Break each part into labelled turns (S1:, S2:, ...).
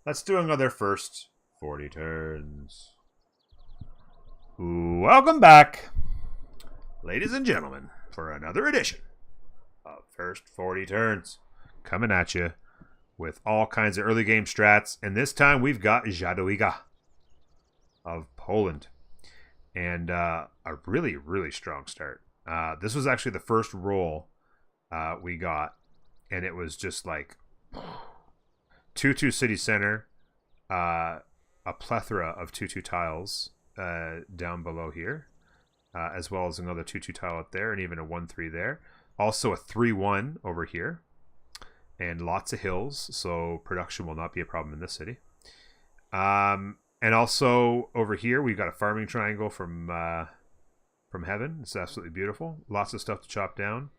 S1: Let's do another first 40 turns. Welcome back, ladies and gentlemen, for another edition of First 40 Turns. Coming at you with all kinds of early game strats. And this time we've got Jadwiga of Poland. And a really, really strong start. This was actually the first roll we got. And it was just like 2-2 city center, a plethora of 2-2 tiles down below here, as well as another 2-2 tile up there, and even a 1-3 there. Also a 3-1 over here, and lots of hills, so production will not be a problem in this city. And also over here, we've got a farming triangle from heaven. It's absolutely beautiful. Lots of stuff to chop down.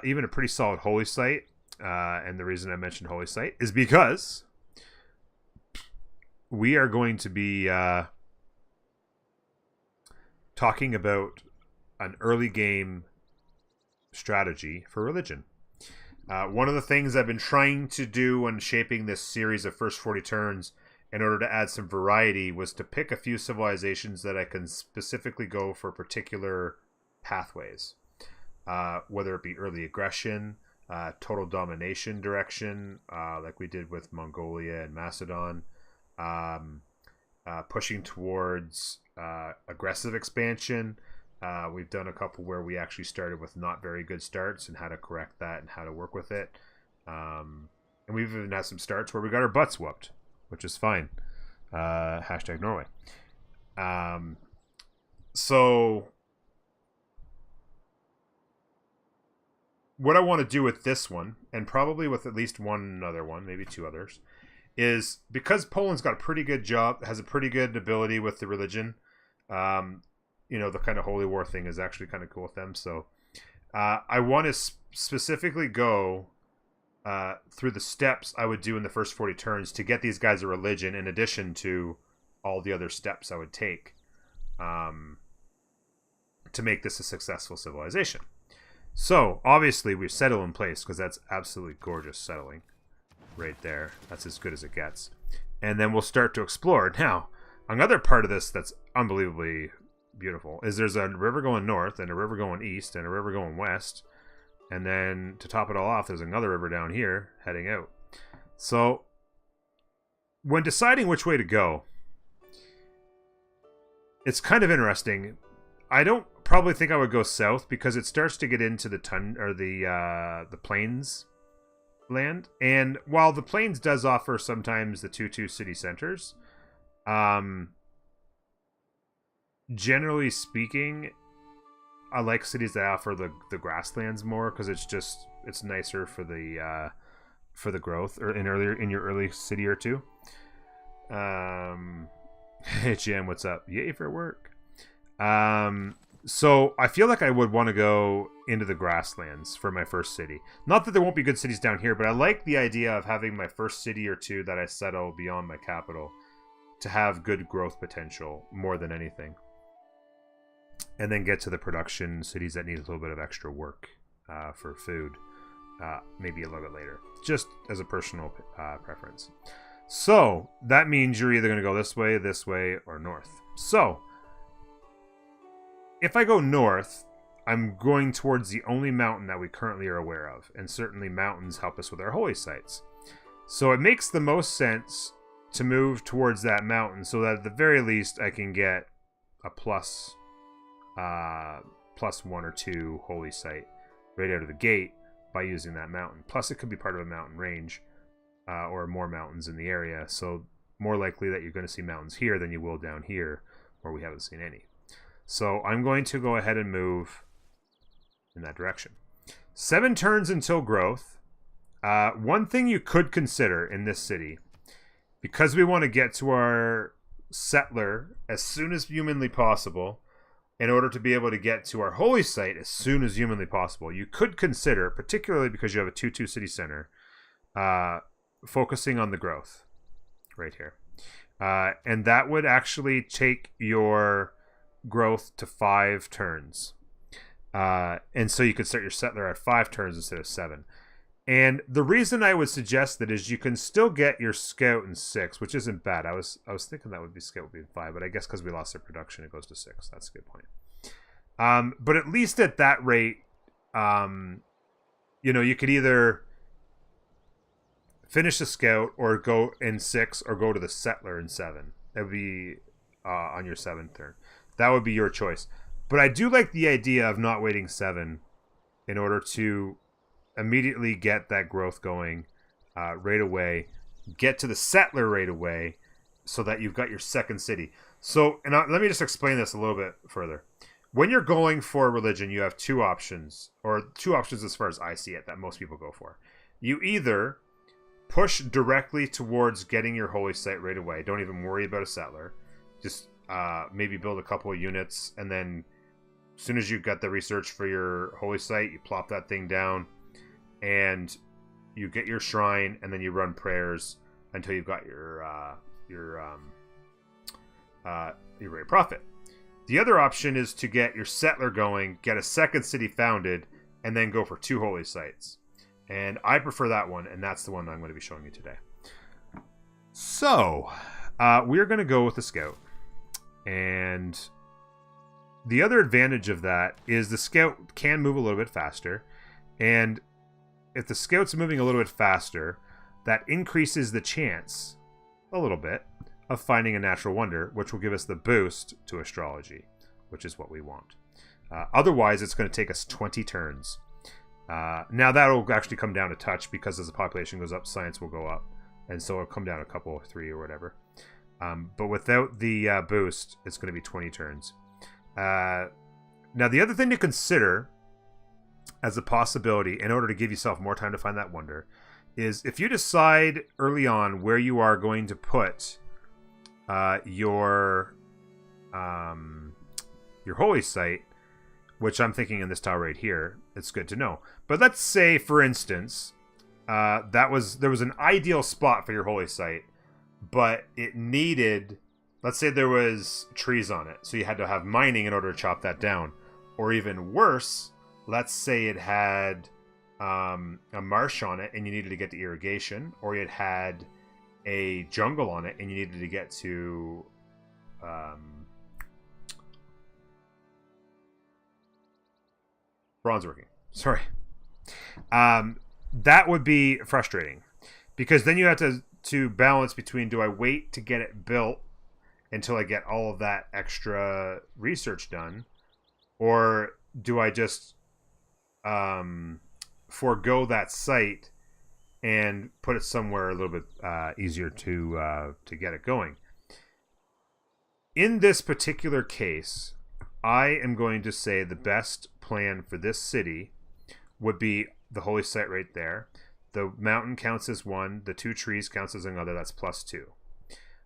S1: Even a pretty solid holy site. And the reason I mentioned holy site is because we are going to be talking about an early game strategy for religion. One of the things I've been trying to do when shaping this series of first 40 turns in order to add some variety was to pick a few civilizations that I can specifically go for particular pathways, whether it be early aggression, total domination direction, like we did with Mongolia and Macedon, pushing towards aggressive expansion. We've done a couple where we actually started with not very good starts and how to correct that and how to work with it. And we've even had some starts where we got our butts whooped, which is fine. Hashtag Norway. So what I want to do with this one, and probably with at least one other one, maybe two others, is because Poland's got a pretty good job, has a pretty good ability with the religion. The kind of holy war thing is actually kind of cool with them. So I want to specifically go through the steps I would do in the first 40 turns to get these guys a religion, in addition to all the other steps I would take to make this a successful civilization. So obviously we settle in place, because that's absolutely gorgeous settling right there. That's as good as it gets. And then we'll start to explore. Now, another part of this that's unbelievably beautiful is there's a river going north and a river going east and a river going west. And then to top it all off, there's another river down here heading out. So when deciding which way to go, it's kind of interesting. I don't probably think I would go south, because it starts to get into the the plains land. And while the plains does offer sometimes the 2-2 city centers, generally speaking, I like cities that offer the grasslands more, because it's nicer for the growth, or in your early city or two. Hey Jam, what's up? Yay for work. So I feel like I would want to go into the grasslands for my first city. Not that there won't be good cities down here, but I like the idea of having my first city or two that I settle beyond my capital to have good growth potential more than anything. And then get to the production cities that need a little bit of extra work for food, maybe a little bit later, just as a personal preference. So that means you're either going to go this way, or north. So if I go north, I'm going towards the only mountain that we currently are aware of, and certainly mountains help us with our holy sites. So it makes the most sense to move towards that mountain, so that at the very least I can get a plus 1 or 2 holy site right out of the gate by using that mountain. Plus it could be part of a mountain range, or more mountains in the area, so more likely that you're going to see mountains here than you will down here, where we haven't seen any. So I'm going to go ahead and move in that direction. 7 turns until growth. One thing you could consider in this city, because we want to get to our settler as soon as humanly possible, in order to be able to get to our holy site as soon as humanly possible, you could consider, particularly because you have a 2-2 city center, focusing on the growth right here. And that would actually take your growth to 5 turns. And so you could start your settler at 5 turns instead of 7. And the reason I would suggest that is you can still get your scout in 6, which isn't bad. I was thinking that would be scout would be in 5, but I guess because we lost their production, it goes to 6. That's a good point. But at least at that rate, you know, you could either finish the scout or go in 6 or go to the settler in 7. That would be on your 7th turn. That would be your choice. But I do like the idea of not waiting 7 in order to immediately get that growth going right away, get to the settler right away, so that you've got your second city. So, and let me just explain this a little bit further. When you're going for religion, you have two options, or two options as far as I see it, that most people go for. You either push directly towards getting your holy site right away. Don't even worry about a settler. Just maybe build a couple of units, and then as soon as you've got the research for your holy site, you plop that thing down, and you get your shrine, and then you run prayers until you've got your great prophet. The other option is to get your settler going, get a second city founded, and then go for 2 holy sites. And I prefer that one, and that's the one I'm going to be showing you today. So, we're going to go with the scout. And the other advantage of that is the scout can move a little bit faster. And if the scout's moving a little bit faster, that increases the chance a little bit of finding a natural wonder, which will give us the boost to astrology, which is what we want. Otherwise, it's going to take us 20 turns. Now, that'll actually come down a touch, because as the population goes up, science will go up. And so it'll come down a couple, 3 or whatever. But without the boost, it's going to be 20 turns. Now, the other thing to consider as a possibility, in order to give yourself more time to find that wonder, is if you decide early on where you are going to put your holy site, which I'm thinking in this tile right here, it's good to know. But let's say, for instance, there was an ideal spot for your holy site, but it needed, let's say there was trees on it, so you had to have mining in order to chop that down. Or even worse, let's say it had a marsh on it and you needed to get to irrigation, or it had a jungle on it and you needed to get to bronze working. Sorry. That would be frustrating, because then you have to balance between, do I wait to get it built until I get all of that extra research done, or do I just forego that site and put it somewhere a little bit easier to get it going? In this particular case, I am going to say the best plan for this city would be the holy site right there. The mountain counts as 1. The 2 trees counts as another. That's +2.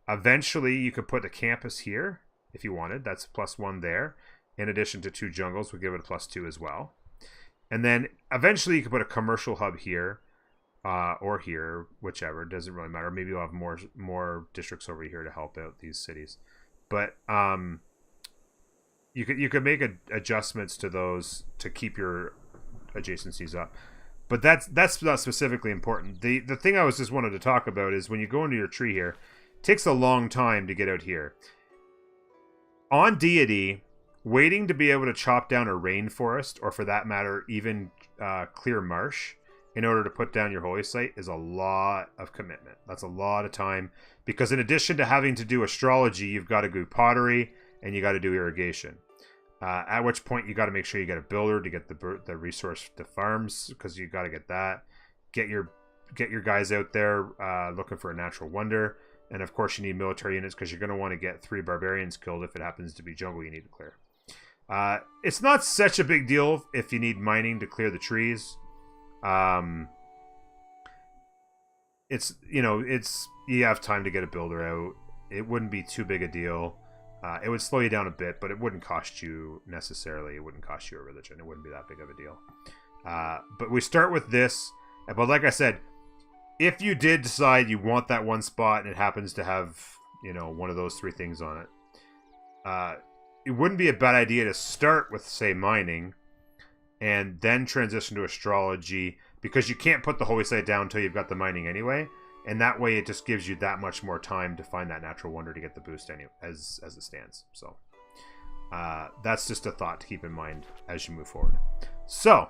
S1: Eventually, you could put a campus here if you wanted. That's +1 there. In addition to 2 jungles, would give it a +2 as well. And then eventually, you could put a commercial hub here, or here, whichever. It doesn't really matter. Maybe you'll have more districts over here to help out these cities. But you could make adjustments to those to keep your adjacencies up. But that's not specifically important. The thing I was just wanted to talk about is when you go into your tree here, it takes a long time to get out here. On deity, waiting to be able to chop down a rainforest, or for that matter, even clear marsh, in order to put down your holy site is a lot of commitment. That's a lot of time, because in addition to having to do astrology, you've got to do pottery and you got to do irrigation. At which point you got to make sure you get a builder to get the resource to farms, because you got to get that. Get your guys out there looking for a natural wonder, and of course you need military units, because you're going to want to get 3 barbarians killed if it happens to be jungle you need to clear. It's not such a big deal if you need mining to clear the trees. It's you have time to get a builder out. It wouldn't be too big a deal. It would slow you down a bit, but it wouldn't cost you necessarily. It wouldn't cost you a religion. It wouldn't be that big of a deal. But we start with this. But like I said, if you did decide you want that one spot and it happens to have, one of those 3 things on it, it wouldn't be a bad idea to start with, say, mining, and then transition to astrology, because you can't put the holy site down until you've got the mining anyway, and that way it just gives you that much more time to find that natural wonder to get the boost anyway, as it stands. So that's just a thought to keep in mind as you move forward. So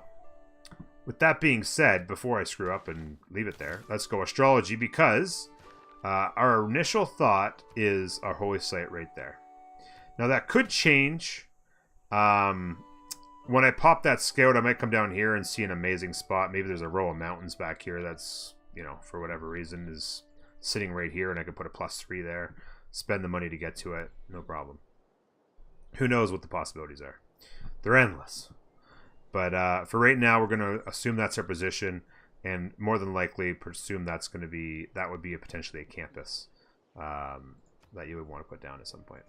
S1: with that being said, before I screw up and leave it there, let's go astrology, because our initial thought is our holy site right there. Now that could change. When I pop that scout, I might come down here and see an amazing spot. Maybe there's a row of mountains back here that's, you know, for whatever reason is sitting right here, and I could put a +3 there. Spend the money to get to it. No problem. Who knows what the possibilities are. They're endless. But for right now, we're going to assume that's our position, and more than likely presume that would be potentially a campus that you would want to put down at some point.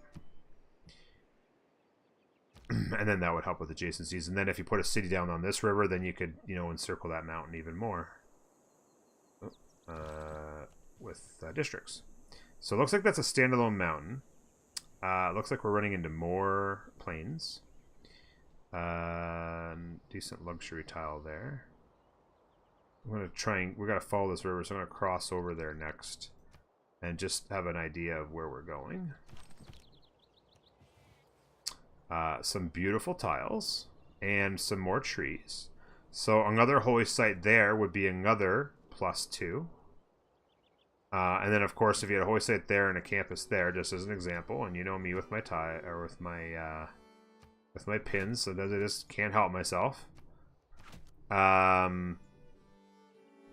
S1: And then that would help with adjacencies. And then if you put a city down on this river, then you could, you know, encircle that mountain even more with districts. So it looks like that's a standalone mountain. It looks like we're running into more plains. Decent luxury tile there. I'm going to we got to follow this river, so I'm going to cross over there next and just have an idea of where we're going. Some beautiful tiles and some more trees. So another holy site there would be another +2. And then of course if you had a holy site there and a campus there, just as an example, and you know me with my with my pins, so that I just can't help myself.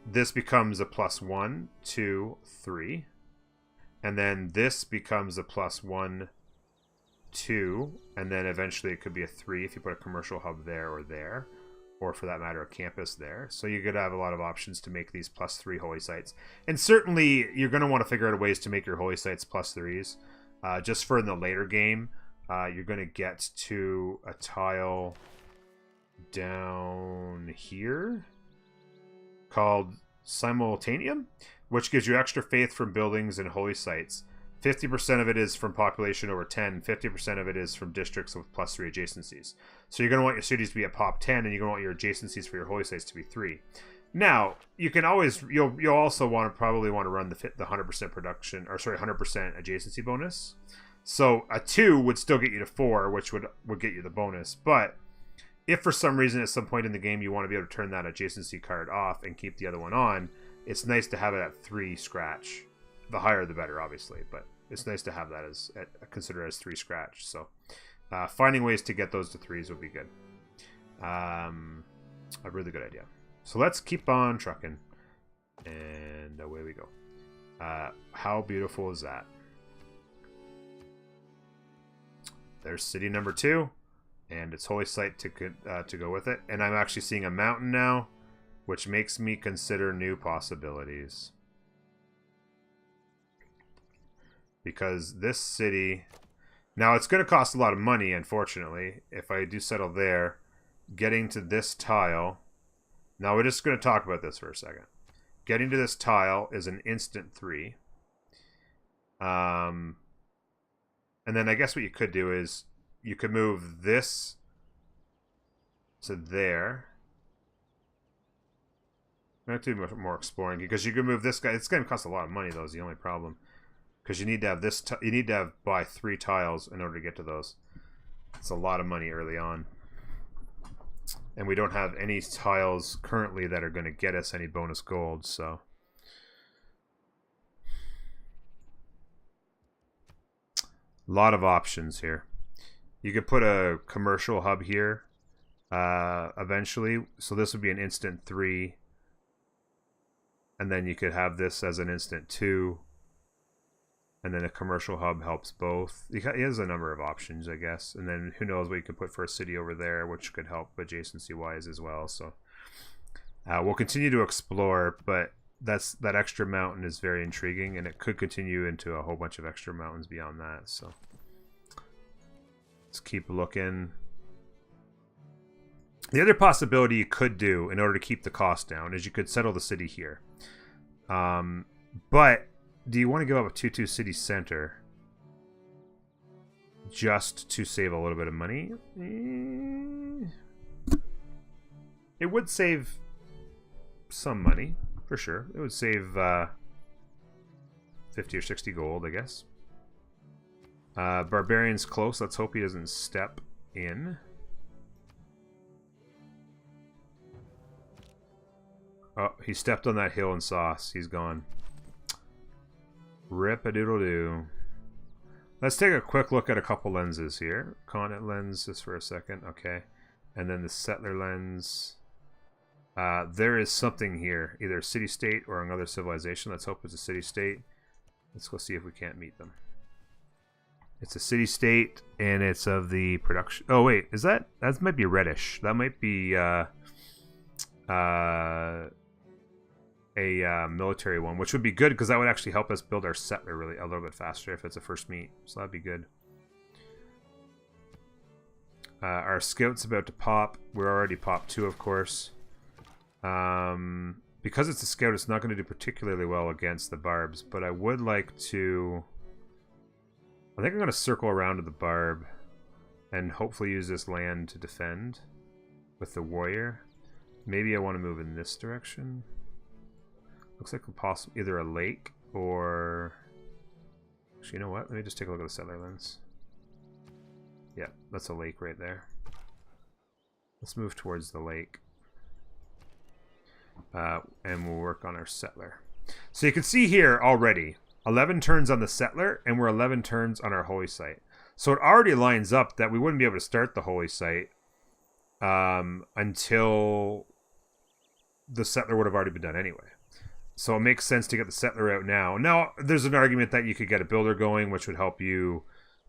S1: This becomes a +1, 2, 3. And then this becomes a +1, 2, and then eventually it could be a 3 if you put a commercial hub there, or for that matter a campus there. So you could have a lot of options to make these +3 holy sites, and certainly you're going to want to figure out ways to make your holy sites +3s. Just for in the later game, you're going to get to a tile down here called Simultaneum, which gives you extra faith from buildings and holy sites. 50% of it is from population over 10, 50% of it is from districts with +3 adjacencies. So you're going to want your cities to be at pop 10, and you're going to want your adjacencies for your holy sites to be 3. Now, you can always, you'll also probably want to run the 100% production, or sorry, 100% adjacency bonus. So a 2 would still get you to 4, which would get you the bonus. But if for some reason at some point in the game you want to be able to turn that adjacency card off and keep the other one on, it's nice to have it at 3 scratch. The higher the better, obviously, but it's nice to have that as considered as 3 scratch. So finding ways to get those to 3s would be good. A really good idea. So let's keep on trucking, and away we go. How beautiful is that? There's city number 2, and its holy site to go with it. And I'm actually seeing a mountain now, which makes me consider new possibilities. Because this city, now it's going to cost a lot of money, unfortunately, if I do settle there. Getting to this tile, now we're just going to talk about this for a second. Getting to this tile is an instant 3. And then I guess what you could do is you could move this to there. I have to do more exploring, because you can move this guy. It's going to cost a lot of money, though, is the only problem. Because you need to have this. You need to buy 3 tiles in order to get to those. It's a lot of money early on, and we don't have any tiles currently that are going to get us any bonus gold. So, a lot of options here. You could put a commercial hub here eventually. So this would be an instant 3, and then you could have this as an instant 2. And then a commercial hub helps both. He has a number of options, I guess. And then who knows what you could put for a city over there, which could help adjacency-wise as well. So we'll continue to explore, but that extra mountain is very intriguing, and it could continue into a whole bunch of extra mountains beyond that. So let's keep looking. The other possibility you could do in order to keep the cost down is you could settle the city here. But do you want to give up a 2-2 city center just to save a little bit of money? It would save some money, for sure. It would save 50 or 60 gold, I guess. Barbarian's close. Let's hope he doesn't step in. Oh, he stepped on that hill and saw us. He's gone. Rip-a-doodle-doo. Let's take a quick look at a couple lenses here. Continent lens, just for a second. Okay. And then the settler lens. There is something here. Either a city-state or another civilization. Let's hope it's a city-state. Let's go see if we can't meet them. It's a city-state, and it's of the production... Oh, wait. Is that... That might be reddish. That might be... a military one, which would be good because that would actually help us build our settler really a little bit faster if it's a first meet. So that'd be good. Our scout's about to pop. We're already popped 2, of course. Because it's a scout, it's not going to do particularly well against the barbs, but I would like to... I think I'm going to circle around to the barb and hopefully use this land to defend with the warrior. Maybe I want to move in this direction. Looks like either a lake or... Actually, you know what? Let me just take a look at the settler lens. Yeah, that's a lake right there. Let's move towards the lake. And we'll work on our settler. So you can see here already, 11 turns on the settler, and we're 11 turns on our holy site. So it already lines up that we wouldn't be able to start the holy site until the settler would have already been done anyway. So it makes sense to get the settler out now. Now, there's an argument that you could get a builder going, which would help you.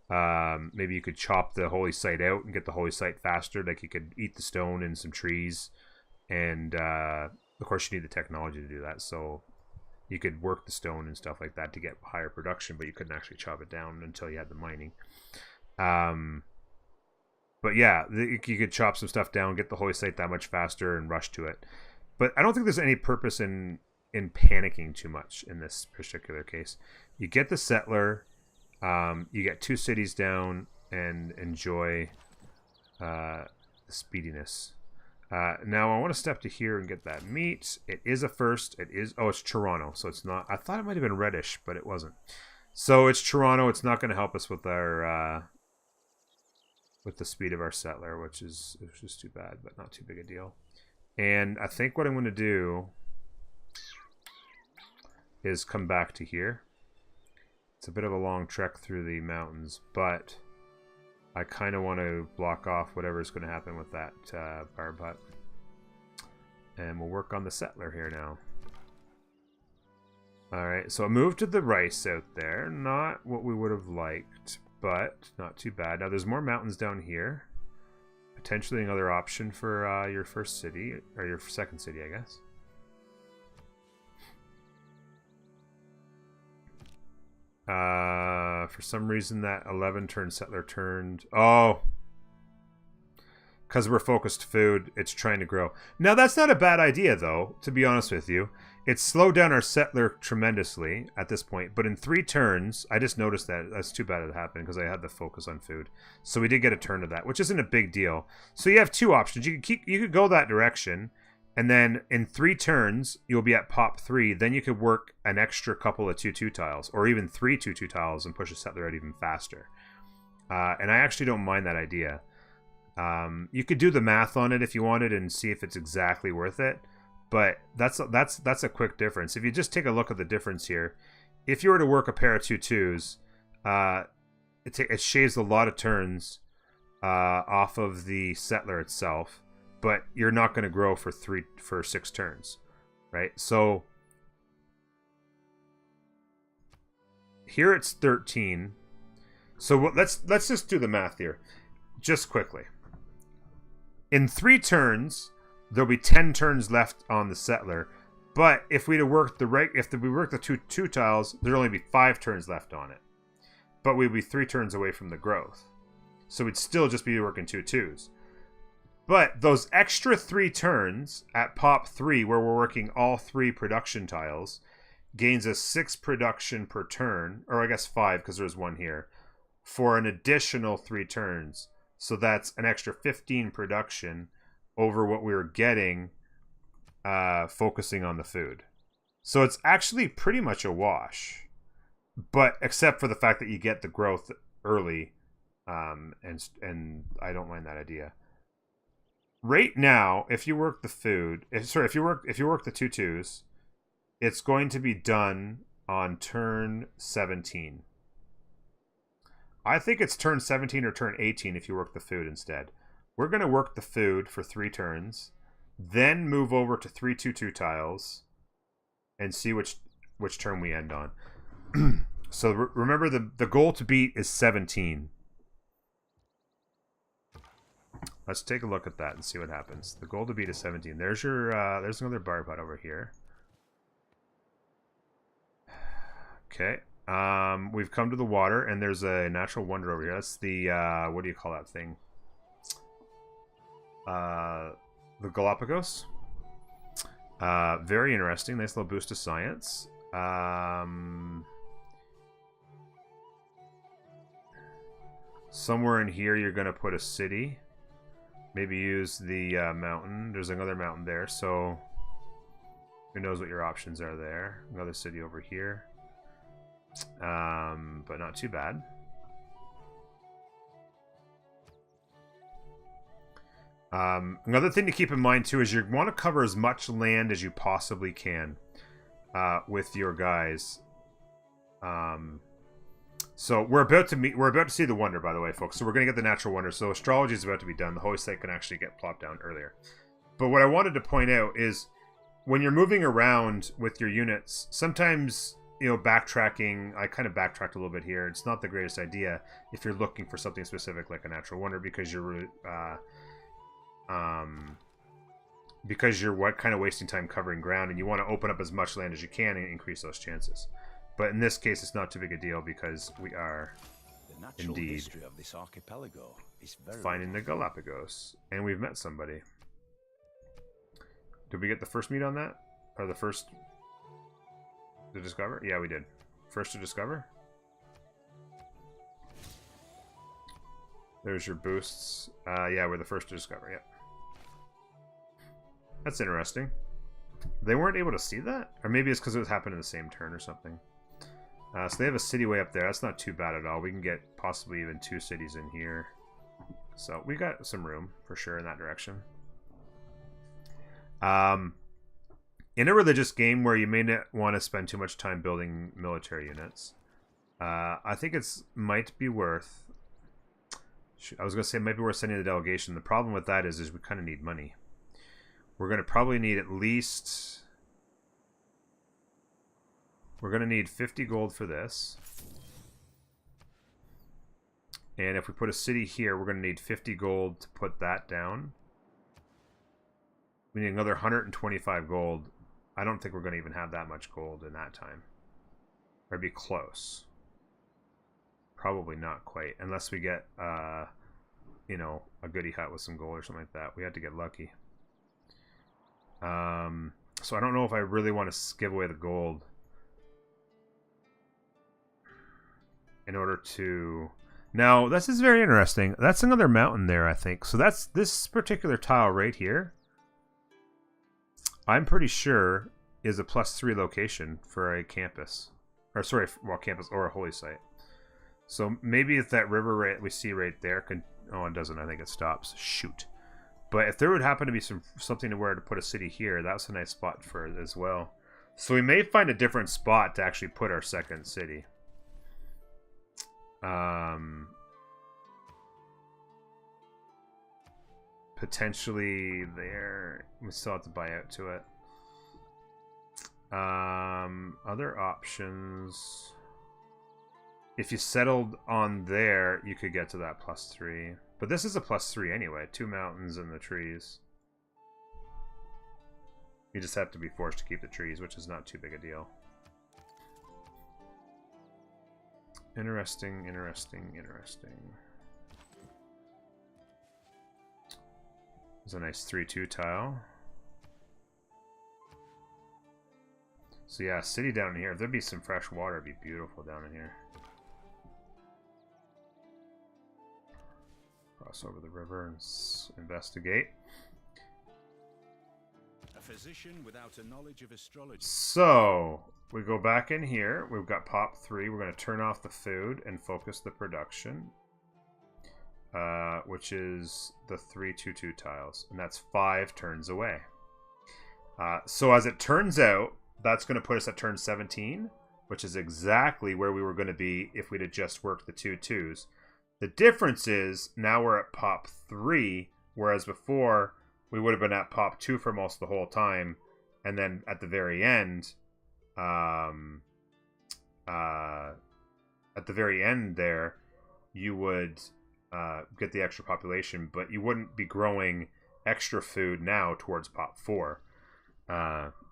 S1: Maybe you could chop the holy site out and get the holy site faster. Like you could eat the stone and some trees. And, of course, you need the technology to do that. So you could work the stone and stuff like that to get higher production, but you couldn't actually chop it down until you had the mining. But yeah, you could chop some stuff down, get the holy site that much faster, and rush to it. But I don't think there's any purpose in panicking too much in this particular case. You get the settler, you get 2 cities down, and enjoy the speediness. Now I want to step to here and get that meat. It is a first. It is... Oh, it's Toronto, so it's not... I thought it might have been reddish, but it wasn't. So it's Toronto. It's not going to help us with our... with the speed of our settler, which is just too bad, but not too big a deal. And I think what I'm going to do is come back to here. It's a bit of a long trek through the mountains, but I kind of want to block off whatever's going to happen with that barb hut. And we'll work on the settler here now. Alright, so I moved to the rice out there. Not what we would have liked, but not too bad. Now there's more mountains down here. Potentially another option for your first city, or your second city, I guess. For some reason that 11 turn settler turned... Oh! Because we're focused food, it's trying to grow. Now that's not a bad idea though, to be honest with you. It's slowed down our settler tremendously at this point, but in 3 turns, I just noticed that. That's too bad it happened because I had the focus on food. So we did get a turn of that, which isn't a big deal. So you have 2 options. You could go that direction, and then in 3 turns, you'll be at pop 3. Then you could work an extra couple of 2-2 tiles, or even 3 2-2 tiles and push a settler out even faster. And I actually don't mind that idea. You could do the math on it if you wanted and see if it's exactly worth it. But that's a quick difference. If you just take a look at the difference here, if you were to work a pair of 2-2s, it shaves a lot of turns off of the settler itself, but you're not going to grow for 6 turns, right? So here it's 13. So let's just do the math here, just quickly. In 3 turns, there'll be 10 turns left on the settler, but if we work the 2-2 tiles, there'll only be 5 turns left on it. But we'd be 3 turns away from the growth, so we'd still just be working 2-2s. But those extra 3 turns at pop 3, where we're working all 3 production tiles, gains us 6 production per turn, or I guess 5 because there's 1 here, for an additional 3 turns. So that's an extra 15 production over what we were getting focusing on the food. So it's actually pretty much a wash. But except for the fact that you get the growth early, and I don't mind that idea. Right now, if you work the food, if you work the 2/2s, it's going to be done on turn 17. I think it's turn 17 or turn 18 if you work the food instead. We're going to work the food for 3 turns, then move over to 3 2/2 tiles, and see which turn we end on. So remember, the goal to beat is 17. Let's take a look at that and see what happens. The goal to beat is 17. There's your there's another bar pot over here. Okay. We've come to the water, and there's a natural wonder over here. That's the what do you call that thing? The Galapagos. Very interesting. Nice little boost to science. Somewhere in here, you're going to put a city. Maybe use the mountain. There's another mountain there, so who knows what your options are there. Another city over here. But not too bad. Another thing to keep in mind, too, is you want to cover as much land as you possibly can with your guys. So we're about to see the wonder, by the way, folks. So we're going to get the natural wonder. So astrology is about to be done. The holy site can actually get plopped down earlier. But what I wanted to point out is when you're moving around with your units, sometimes, you know, backtracking, I kind of backtracked a little bit here. It's not the greatest idea if you're looking for something specific like a natural wonder, because you're kind of wasting time covering ground, and you want to open up as much land as you can and increase those chances. But in this case, it's not too big a deal because we are indeed
S2: of this archipelago is very
S1: finding the Galapagos, and we've met somebody. Did we get the first meet on that, or the first to discover? Yeah, we did. First to discover. There's your boosts. Yeah, we're the first to discover. Yep. That's interesting. They weren't able to see that? Or maybe it's because it was happening in the same turn or something. So they have a city way up there. That's not too bad at all. We can get possibly even 2 cities in here. So we got some room for sure in that direction. In a religious game where you may not want to spend too much time building military units, I think it's might be worth... I was going to say it might be worth sending the delegation. The problem with that is we kind of need money. We're going to probably need at least... We're going to need 50 gold for this. And if we put a city here, we're going to need 50 gold to put that down. We need another 125 gold. I don't think we're going to even have that much gold in that time. Or be close. Probably not quite. Unless we get, you know, a goodie hut with some gold or something like that. We had to get lucky. So I don't know if I really want to give away the gold in order to... Now, this is very interesting. That's another mountain there, I think. So that's this particular tile right here. I'm pretty sure is a +3 location for a campus. Or sorry, well, campus or a holy site. So maybe if that river right we see right there can... Oh, it doesn't. I think it stops. Shoot. But if there would happen to be something to where to put a city here, that's a nice spot for it as well. So we may find a different spot to actually put our second city. Potentially there. We still have to buy out to it. Other options. If you settled on there, you could get to that +3. But this is a +3 anyway. 2 mountains and the trees. You just have to be forced to keep the trees, which is not too big a deal. Interesting, interesting, interesting. There's a nice 3-2 tile. So yeah, city down here. If there'd be some fresh water, it'd be beautiful down in here. Cross over the river and investigate.
S2: physician without a knowledge of astrology.
S1: So we go back in here. We've got pop 3. We're going to turn off the food and focus the production, which is the 3-2-2 tiles, and that's 5 turns away. So as it turns out, that's going to put us at turn 17, which is exactly where we were going to be if we'd have just worked the 2-2s. The difference is now we're at pop 3, whereas before we would have been at pop 2 for most of the whole time, and then at the very end, there, you would get the extra population, but you wouldn't be growing extra food now towards pop 4,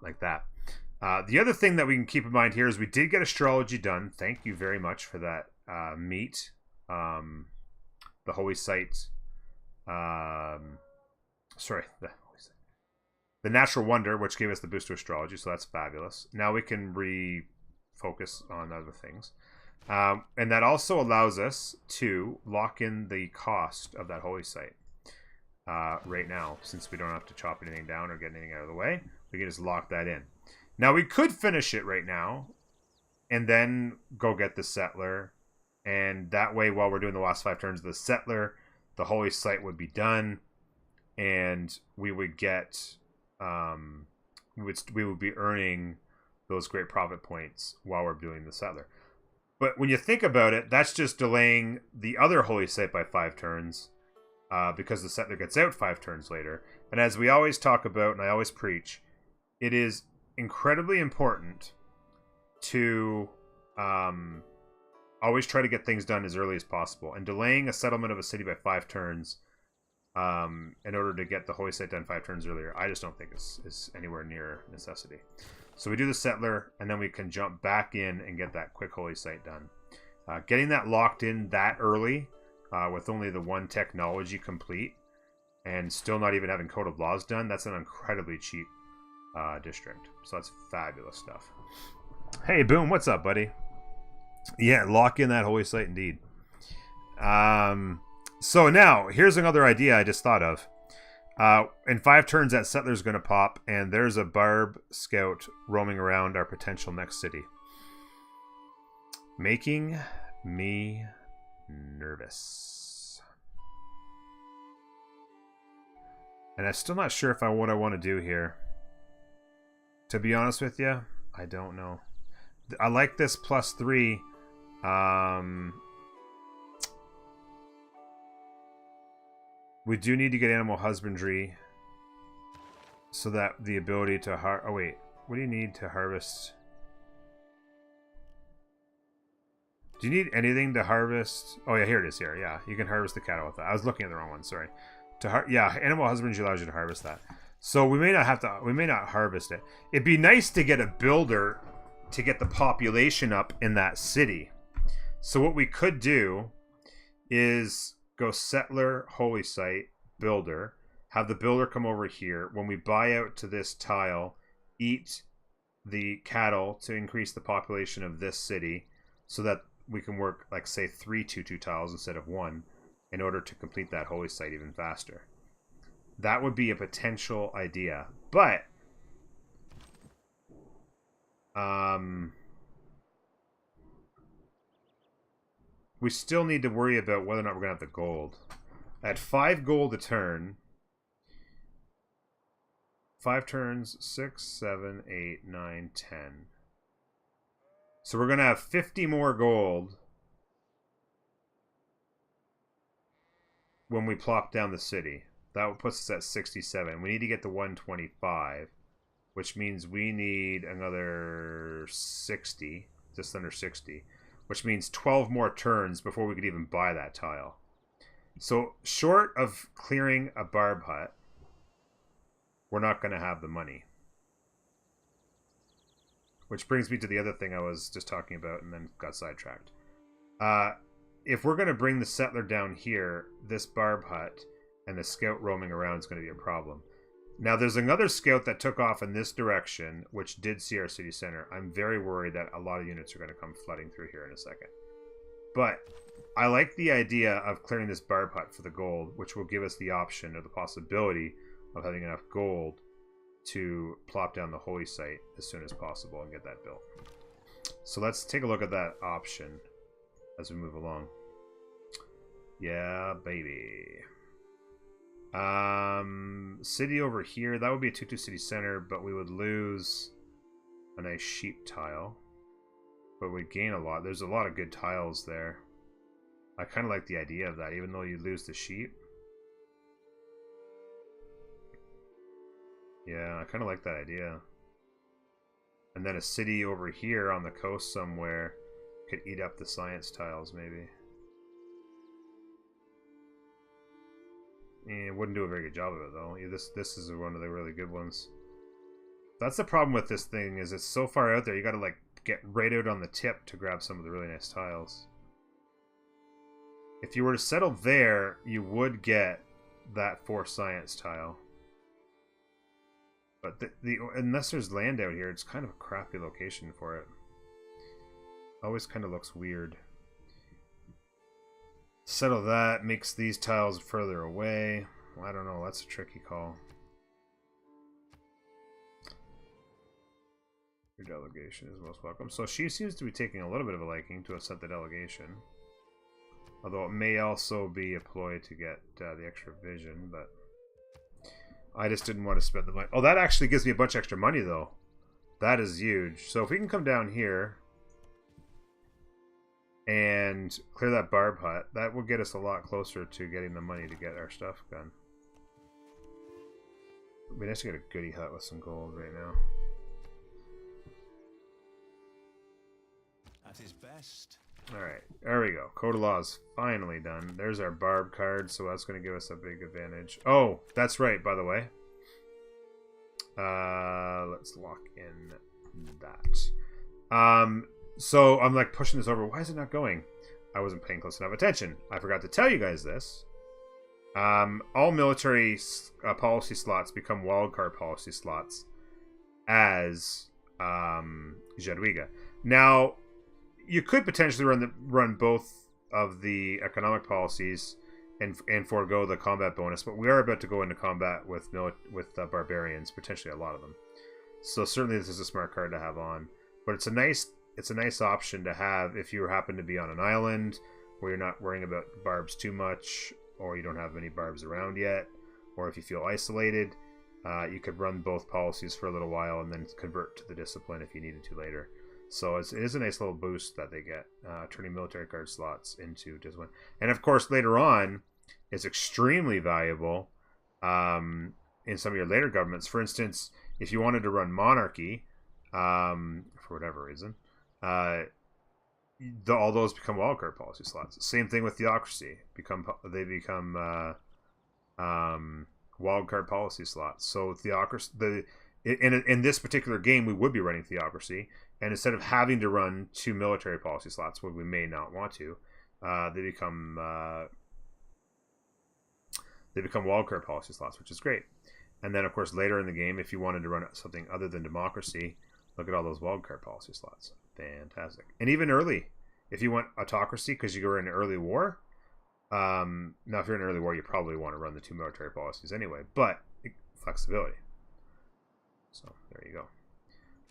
S1: like that. The other thing that we can keep in mind here is we did get astrology done. Thank you very much for that meat. The holy site, the natural wonder, which gave us the boost to astrology, so that's fabulous. Now we can refocus on other things, and that also allows us to lock in the cost of that holy site right now, since we don't have to chop anything down or get anything out of the way. We can just lock that in. Now we could finish it right now and then go get the settler. And that way, while we're doing the last 5 turns of the settler, the holy site would be done, and we would get, we would be earning those great profit points while we're doing the settler. But when you think about it, that's just delaying the other holy site by 5 turns, because the settler gets out 5 turns later. And as we always talk about, and I always preach, it is incredibly important to always try to get things done as early as possible, and delaying a settlement of a city by 5 turns in order to get the holy site done 5 turns earlier, I just don't think is anywhere near necessity. So we do the settler, and then we can jump back in and get that quick holy site done. Getting that locked in that early, with only the 1 technology complete, and still not even having Code of Laws done, that's an incredibly cheap district. So that's fabulous stuff. Hey, Boom, what's up, buddy? Yeah, lock in that holy site indeed. So now, here's another idea I just thought of. In 5 turns, that settler's going to pop, and there's a barb scout roaming around our potential next city. Making me nervous. And I'm still not sure if what I want to do here. To be honest with you, I don't know. I like this +3. We do need to get animal husbandry so that the ability to oh wait, what do you need to harvest? Do you need anything to harvest? Oh yeah, here it is. Here, yeah, you can harvest the cattle with that. I was looking at the wrong one. Sorry. Yeah, animal husbandry allows you to harvest that. So we may not have to. We may not harvest it. It'd be nice to get a builder to get the population up in that city. So what we could do is go settler, holy site, builder, have the builder come over here. When we buy out to this tile, eat the cattle to increase the population of this city, so that we can work, like, say, 3 2-2 tiles instead of 1 in order to complete that holy site even faster. That would be a potential idea. But we still need to worry about whether or not we're going to have the gold. At 5 gold a turn, 5 turns, 6, 7, 8, 9, 10. So we're going to have 50 more gold when we plop down the city. That puts us at 67. We need to get to 125, which means we need another 60, just under 60, which means 12 more turns before we could even buy that tile. So short of clearing a barb hut, we're not going to have the money. Which brings me to the other thing I was just talking about and then got sidetracked. If we're going to bring the settler down here, this barb hut and the scout roaming around is going to be a problem. Now, there's another scout that took off in this direction, which did see our city center. I'm very worried that a lot of units are going to come flooding through here in a second. But I like the idea of clearing this barb hut for the gold, which will give us the option or the possibility of having enough gold to plop down the holy site as soon as possible and get that built. So let's take a look at that option as we move along. Yeah, baby. City over here, that would be a 2-2 city center, but we would lose a nice sheep tile. But we'd gain a lot. There's a lot of good tiles there. I kind of like the idea of that, even though you lose the sheep. Yeah, I kind of like that idea. And then a city over here on the coast somewhere could eat up the science tiles, maybe. It wouldn't do a very good job of it, though. This is one of the really good ones. That's the problem with this thing, is it's so far out there, you gotta, like, get right out on the tip to grab some of the really nice tiles. If you were to settle there, you would get that 4 science tile. But unless there's land out here, it's kind of a crappy location for it. Always kind of looks weird. Settle that, makes these tiles further away. I don't know, that's a tricky call. Your delegation is most welcome. So she seems to be taking a little bit of a liking to have sent the delegation. Although it may also be a ploy to get the extra vision, but I just didn't want to spend the money. Oh, that actually gives me a bunch of extra money, though. That is huge. So if we can come down here and clear that barb hut, that will get us a lot closer to getting the money to get our stuff done. It'd be nice to get a goodie hut with some gold right now.
S2: At his best.
S1: Alright, there we go. Code of Law is finally done. There's our barb card, so that's going to give us a big advantage. Oh, that's right, by the way. Let's lock in that. So I'm like pushing this over. Why is it not going? I wasn't paying close enough attention. I forgot to tell you guys this. All military policy slots become wildcard policy slots as Jadwiga. Now, you could potentially run both of the economic policies and forego the combat bonus, but we are about to go into combat with barbarians, potentially a lot of them. So certainly this is a smart card to have on. But it's a nice option to have if you happen to be on an island where you're not worrying about barbs too much, or you don't have many barbs around yet, or if you feel isolated, you could run both policies for a little while and then convert to the discipline if you needed to later. So it is a nice little boost that they get, turning military card slots into discipline. And of course, later on, it's extremely valuable in some of your later governments. For instance, if you wanted to run monarchy, for whatever reason, all those become wildcard policy slots. Same thing with theocracy. They become wildcard policy slots. So theocracy, in this particular game, we would be running theocracy. And instead of having to run 2 military policy slots, where we may not want to, they become wildcard policy slots, which is great. And then, of course, later in the game, if you wanted to run something other than democracy, look at all those wildcard policy slots. Fantastic. And even early, if you want autocracy because you were in an early war. Now, if you're in an early war, you probably want to run the 2 military policies anyway, but flexibility. So there you go.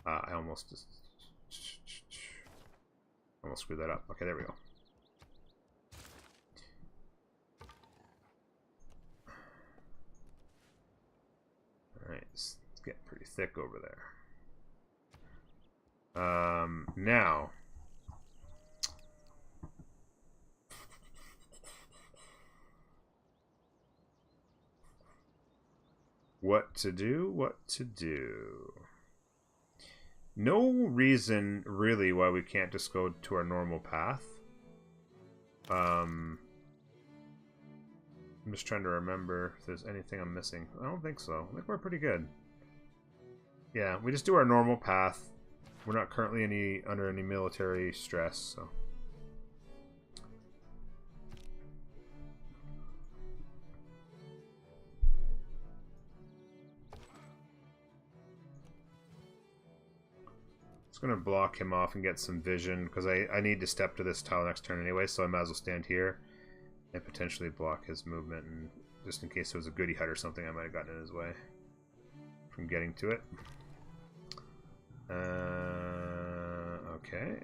S1: I almost screwed that up. Okay, there we go. Alright, it's getting pretty thick over there. Now, what to do? No reason, really, why we can't just go to our normal path. I'm just trying to remember if there's anything I'm missing. I don't think so. I think we're pretty good. Yeah, we just do our normal path. We're not currently under any military stress, so... Just going to block him off and get some vision, because I need to step to this tile next turn anyway, so I might as well stand here and potentially block his movement, and just in case there was a goodie hut or something I might have gotten in his way. from getting to it. Okay.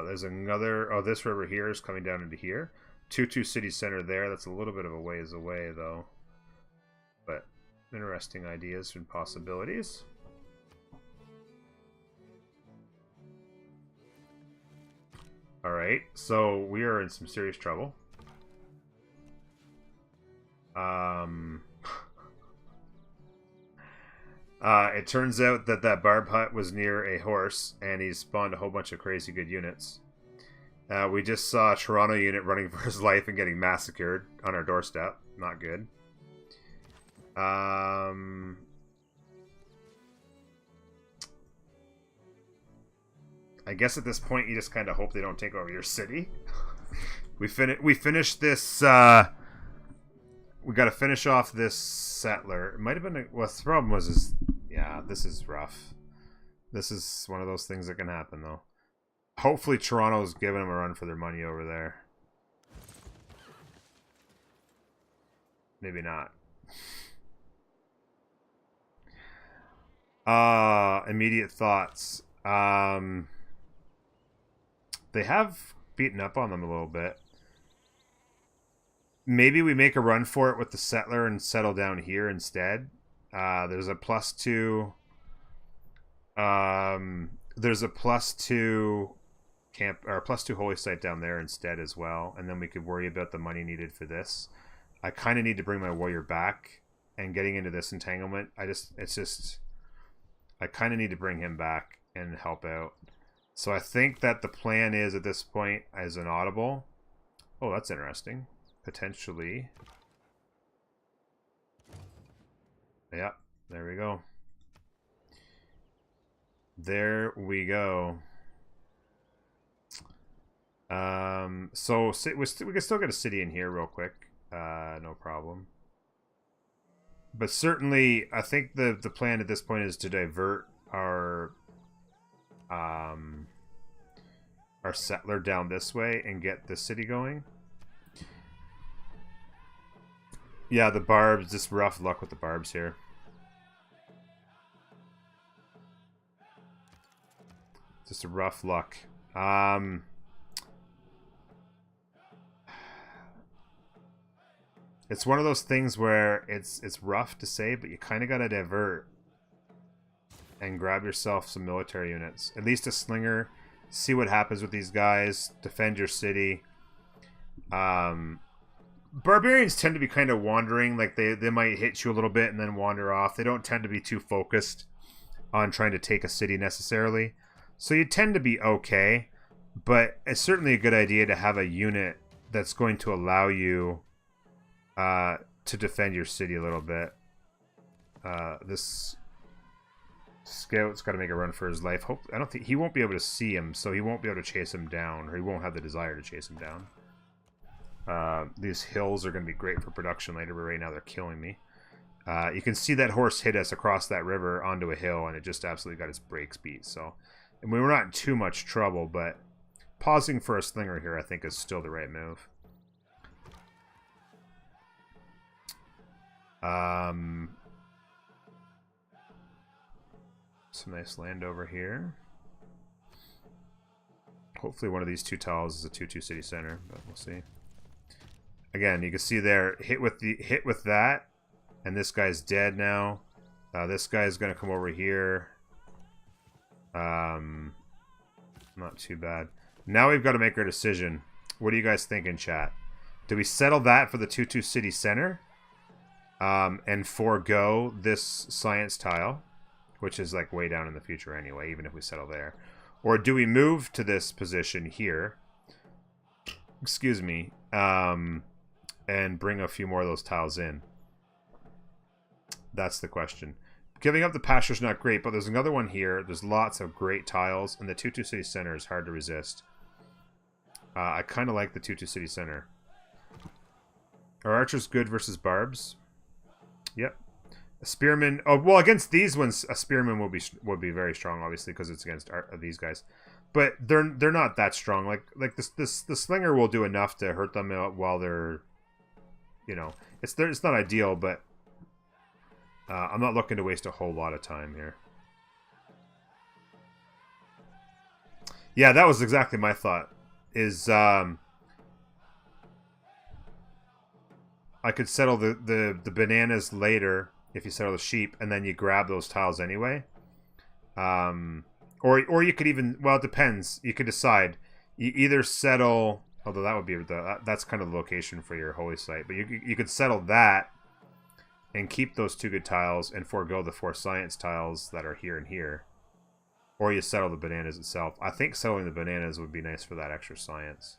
S1: There's another... Oh, this river here is coming down into here. 2-2 city center there. That's a little bit of a ways away, though. But interesting ideas and possibilities. Alright, so we are in some serious trouble. It turns out that that barb hut was near a horse, and he's spawned a whole bunch of crazy good units. We just saw a Toronto unit running for his life and getting massacred on our doorstep. Not good. I guess at this point you just kind of hope they don't take over your city. We finished this. We got to finish off this settler. It might have been. Well, the problem was yeah, this is rough. This is one of those things that can happen, though. Hopefully, Toronto's giving them a run for their money over there. Maybe not. Immediate thoughts. They have beaten up on them a little bit. Maybe we make a run for it with the settler and settle down here instead. There's a +2. There's a +2 camp or +2 holy site down there instead as well, and then we could worry about the money needed for this. I kind of need to bring my warrior back, and getting into this entanglement, I kind of need to bring him back and help out. So I think that the plan is at this point as an audible. Oh, that's interesting. Potentially. Yeah, there we go. There we go. So we can still get a city in here real quick. No problem. But certainly, I think the plan at this point is to divert our settler down this way and get the city going. Yeah, the barbs, just rough luck with the barbs here. Just a rough luck. It's one of those things where it's rough to say, but you kind of got to divert and grab yourself some military units. At least a slinger. See what happens with these guys. Defend your city. Barbarians tend to be kind of wandering. Like they might hit you a little bit and then wander off. They don't tend to be too focused on trying to take a city necessarily. So you tend to be okay. But it's certainly a good idea to have a unit that's going to allow you to defend your city a little bit. This scout's got to make a run for his life. I don't think he won't be able to see him, so he won't be able to chase him down, or he won't have the desire to chase him down. These hills are going to be great for production later, but right now they're killing me. You can see that horse hit us across that river onto a hill, and it just absolutely got its brakes beat. So, and we were not in too much trouble, but pausing for a slinger here, I think, is still the right move. Some nice land over here. Hopefully one of these two tiles is a 2-2 city center, but we'll see. Again, you can see there, hit with that, and this guy's dead now. This guy's gonna come over here. Not too bad. Now we've got to make our decision. What are you guys thinking, chat? Do we settle that for the 2-2 city center? And forego this science tile, which is like way down in the future anyway, even if we settle there. Or do we move to this position here, excuse me, and bring a few more of those tiles in? That's the question. Giving up the pasture's not great, but there's another one here. There's lots of great tiles, and the 2-2 city center is hard to resist. I kind of like the 2-2 city center. Are archers good versus barbs? Yep. A spearman. Oh well, against these ones, a spearman would be very strong, obviously, because it's against these guys. But they're not that strong. Like the slinger will do enough to hurt them while they're you know, it's not ideal, but I'm not looking to waste a whole lot of time here. Yeah, that was exactly my thought. Is I could settle the bananas later if you settle the sheep, and then you grab those tiles anyway. Or you could even, well, it depends. You could decide. You either settle, although that would be that's kind of the location for your holy site, but you could settle that and keep those 2 good tiles and forego the 4 science tiles that are here and here. Or you settle the bananas itself. I think settling the bananas would be nice for that extra science.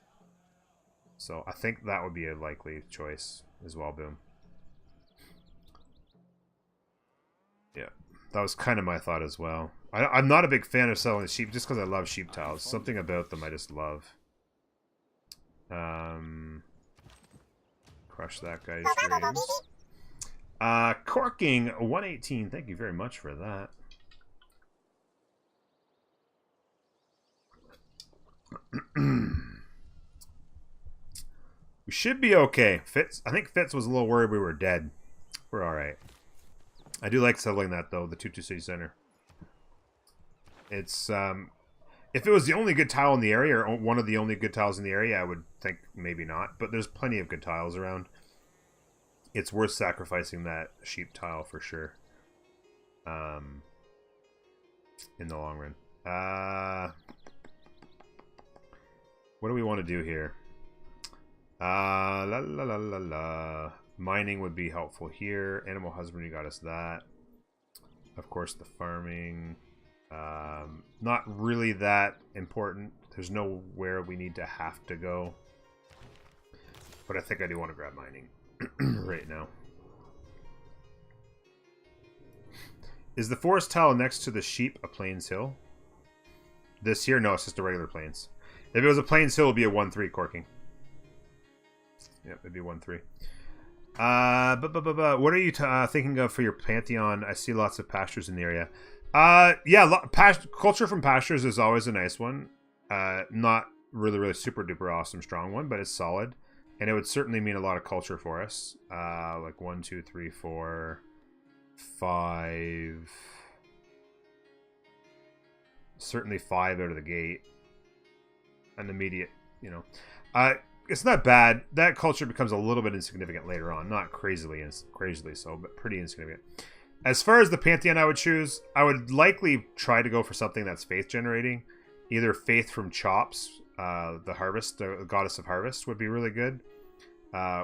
S1: So I think that would be a likely choice as well, Boom. Yeah, that was kind of my thought as well. I'm not a big fan of selling sheep just because I love sheep tiles. Something about them I just love. Crush that guy's dreams. Corking 118. Thank you very much for that. We should be okay. Fitz, I think Fitz was a little worried we were dead. We're alright. I do like settling that, though, the 2-2 City Center. It's, if it was the only good tile in the area, or one of the only good tiles in the area, I would think maybe not. But there's plenty of good tiles around. It's worth sacrificing that sheep tile for sure. In the long run. What do we want to do here? La la la la la. Mining would be helpful here. Animal husbandry got us that. Of course, the farming. Not really that important. There's nowhere we need to have to go. But I think I do want to grab mining right now. Is the forest tile next to the sheep a plains hill? This here? No, it's just a regular plains. If it was a plains hill, it would be a 1-3 corking. Yep, it'd be 1-3. What are you thinking of for your pantheon? I see lots of pastures in the area. Yeah, culture from pastures is always a nice one. Not really super duper awesome strong one, but it's solid. And it would certainly mean a lot of culture for us. Like 1, 2, 3, 4, 5. Certainly 5 out of the gate. An immediate, you know. It's not bad. That culture becomes a little bit insignificant later on. Not crazily so, but pretty insignificant. As far as the pantheon I would choose, I would likely try to go for something that's faith generating. Either faith from Chops, the harvest, the goddess of harvest would be really good.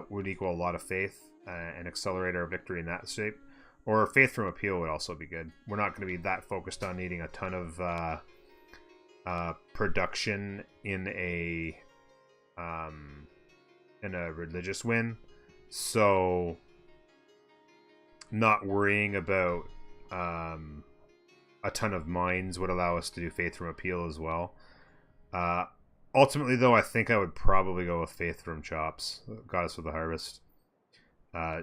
S1: Would equal a lot of faith and accelerate our victory in that shape. Or faith from appeal would also be good. We're not going to be that focused on needing a ton of production in a religious win, so not worrying about a ton of mines would allow us to do faith from appeal as well. Ultimately, though, I think I would probably go with faith from Chops, goddess of the harvest,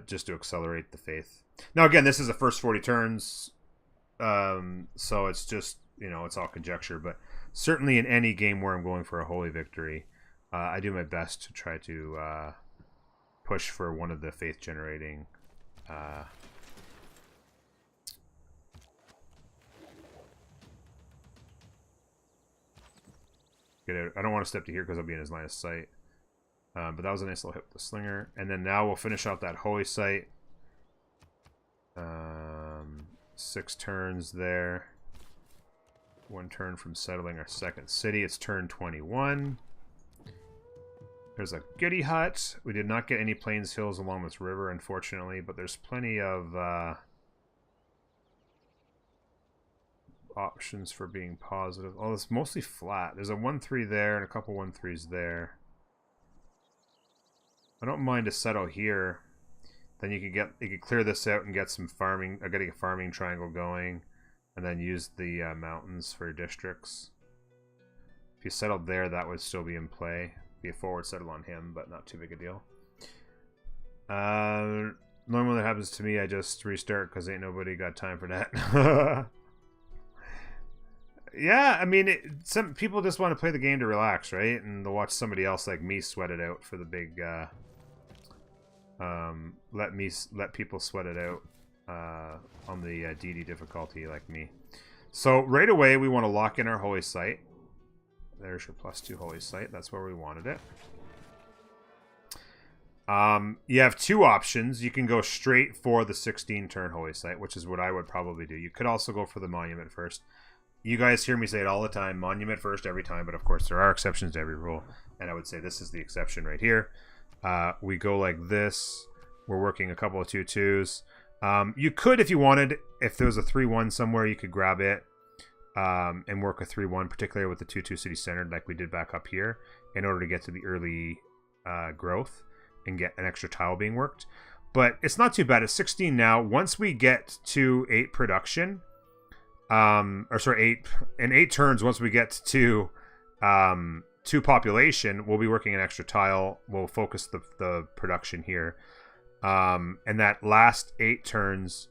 S1: just to accelerate the faith. Now, again, this is the first 40 turns, so it's just, you know, it's all conjecture, but certainly in any game where I'm going for a holy victory, I do my best to try to push for one of the faith generating get out. I don't want to step to here because I'll be in his line of sight. But that was a nice little hit with the slinger. And then now we'll finish off that holy site. 6 turns there. 1 turn from settling our second city. It's turn 21. There's a goody hut. We did not get any plains hills along this river, unfortunately, but there's plenty of options for being positive. Oh, it's mostly flat. There's a 1-3 there and a couple 1-3s there. I don't mind to settle here. Then you could clear this out and get some farming, getting a farming triangle going, and then use the mountains for districts. If you settled there, that would still be in play. Be a forward settle on him, but not too big a deal. Normally when that happens to me, I just restart because ain't nobody got time for that. Yeah, I mean, some people just want to play the game to relax, right? And they'll watch somebody else like me sweat it out for the big let people sweat it out on the DD difficulty like me. So right away we want to lock in our holy site. There's your +2 holy site. That's where we wanted it. You have two options. You can go straight for the 16 turn holy site, which is what I would probably do. You could also go for the monument first. You guys hear me say it all the time, monument first every time, but of course there are exceptions to every rule, and I would say this is the exception right here. We go like this. We're working a couple of 2-2s. You could, if you wanted, if there was a 3-1 somewhere, you could grab it and work a 3-1, particularly with the 2-2 city centered like we did back up here, in order to get to the early growth and get an extra tile being worked. But it's not too bad. It's 16 now. Once we get to 8 production, or sorry, 8 turns, once we get to 2 population, we'll be working an extra tile. We'll focus the production here. And that last 8 turns,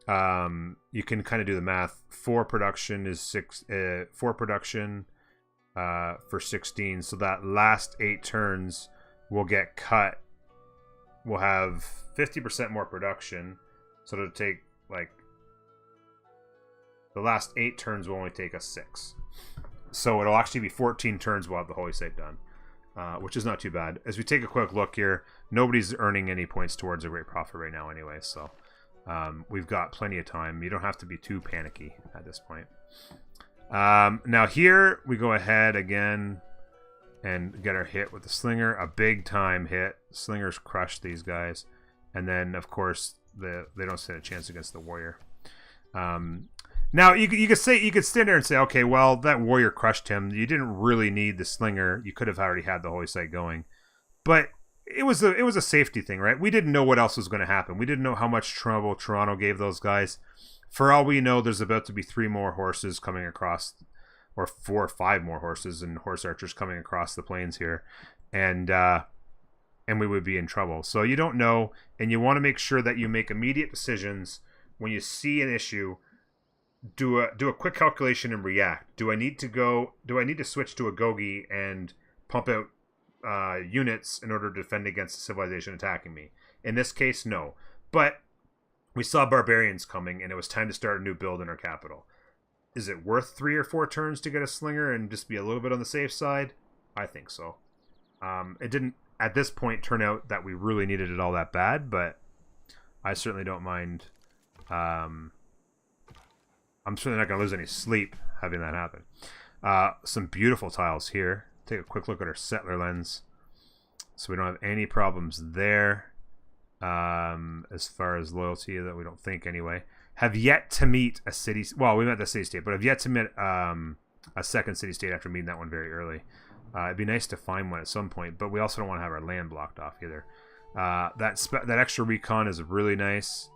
S1: you can kind of do the math. 4 production is 4 production for 16. So that last 8 turns will get cut. We'll have 50% more production. So it'll take, like, the last 8 turns will only take us 6. So it'll actually be 14 turns we'll have the holy site done, which is not too bad. As we take a quick look here, nobody's earning any points towards a great profit right now anyway, so we've got plenty of time. You don't have to be too panicky at this point. Now here we go ahead again and get our hit with the slinger, a big time hit. Slingers crush these guys, and then of course they don't stand a chance against the warrior. Now you could stand there and say, okay, well, that warrior crushed him. You didn't really need the slinger. You could have already had the holy site going, but it was a safety thing, right? We didn't know what else was going to happen. We didn't know how much trouble Toronto gave those guys. For all we know, there's about to be 3 more horses coming across, or 4 or 5 more horses and horse archers coming across the plains here, and we would be in trouble. So you don't know, and you want to make sure that you make immediate decisions when you see an issue. Do a quick calculation and react. Do I need to switch to a Gogi and pump out units in order to defend against a civilization attacking me? In this case, no. But we saw barbarians coming, and it was time to start a new build in our capital. Is it worth 3 or 4 turns to get a slinger and just be a little bit on the safe side? I think so. It didn't, at this point, turn out that we really needed it all that bad, but I certainly don't mind. I'm certainly not going to lose any sleep having that happen. Some beautiful tiles here. Take a quick look at our settler lens. So we don't have any problems there as far as loyalty, that we don't think anyway. Have yet to meet a city... Well, we met the city-state, but have yet to meet a second city-state after meeting that one very early. It'd be nice to find one at some point, but we also don't want to have our land blocked off either. That extra recon is really nice.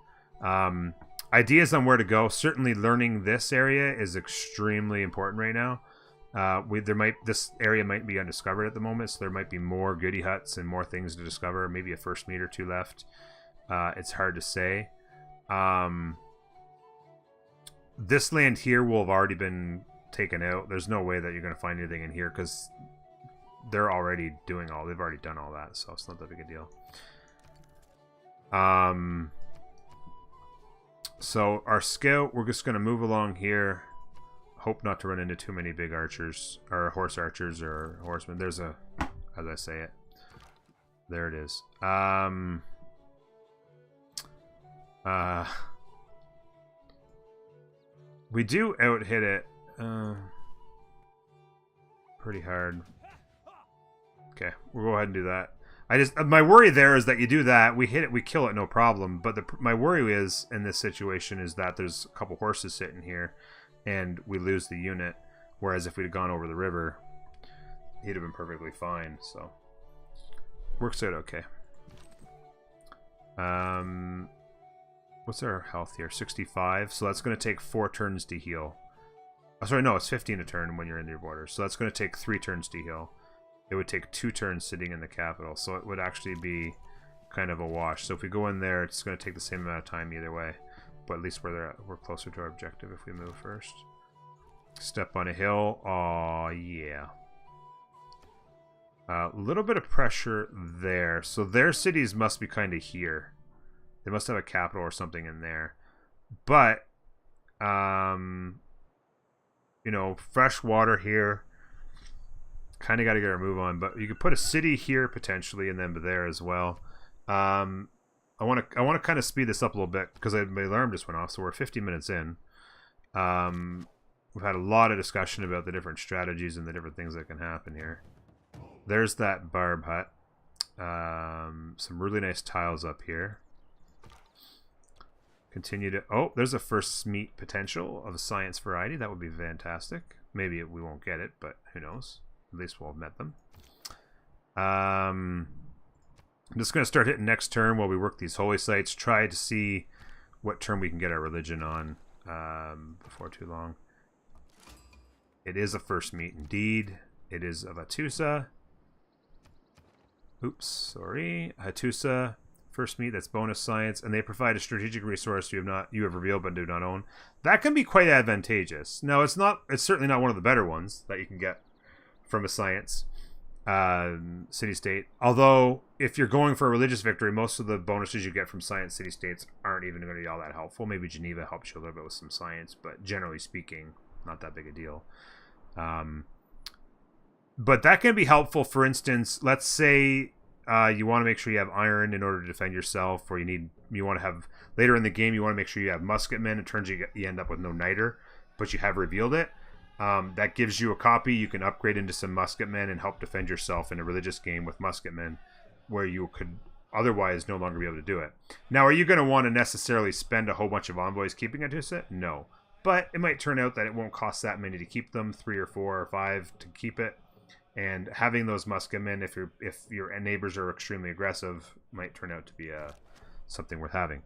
S1: Ideas on where to go. Certainly learning this area is extremely important right now. This area might be undiscovered at the moment, so there might be more goody huts and more things to discover. Maybe a first meet or 2 left. It's hard to say. This land here will have already been taken out. There's no way that you're going to find anything in here because they've already done all that, so it's not that big a deal. So our scout, we're just going to move along here. Hope not to run into too many big archers, or horse archers, or horsemen. There's a, as I say it, there it is. We do out hit it pretty hard. Okay, we'll go ahead and do that. My worry there is that you do that, we hit it, we kill it, no problem. But my worry is in this situation is that there's a couple horses sitting here, and we lose the unit. Whereas if we'd have gone over the river, he'd have been perfectly fine. So works out okay. What's our health here? 65. So that's going to take 4 turns to heal. Oh, sorry, no, it's 15 a turn when you're in your borders. So that's going to take 3 turns to heal. It would take 2 turns sitting in the capital, so it would actually be kind of a wash. So if we go in there, it's going to take the same amount of time either way, but at least we're closer to our objective if we move first. Step on a hill. Oh yeah. A little bit of pressure there. So their cities must be kind of here. They must have a capital or something in there. But, you know, fresh water here. Kind of got to get our move on. But you could put a city here potentially, and then there as well. I want to kind of speed this up a little bit because my alarm just went off. So we're 50 minutes in. We've had a lot of discussion about the different strategies and the different things that can happen here. There's that barb hut. Some really nice tiles up here. Continue to... Oh, there's a first meet potential of a science variety. That would be fantastic. Maybe we won't get it, but who knows. At least we'll have met them. I'm just going to start hitting next turn while we work these holy sites. Try to see what turn we can get our religion on before too long. It is a first meet indeed. It is of Hattusa. Oops, sorry. Hattusa, first meet, that's bonus science, and they provide a strategic resource you have revealed but do not own. That can be quite advantageous. Now, it's certainly not one of the better ones that you can get from a science city-state. Although, if you're going for a religious victory, most of the bonuses you get from science city-states aren't even going to be all that helpful. Maybe Geneva helps you a little bit with some science, but generally speaking, not that big a deal. But that can be helpful. For instance, let's say you want to make sure you have iron in order to defend yourself, or you want to have later in the game you want to make sure you have musketmen. It turns you end up with no niter, but you have revealed it. That gives you a copy. You can upgrade into some musketmen and help defend yourself in a religious game with musketmen, where you could otherwise no longer be able to do it. Now, are you going to want to necessarily spend a whole bunch of envoys keeping it to set? No, but it might turn out that it won't cost that many to keep them, 3 or 4 or 5 to keep it. And having those musketmen, if your neighbors are extremely aggressive, might turn out to be something worth having.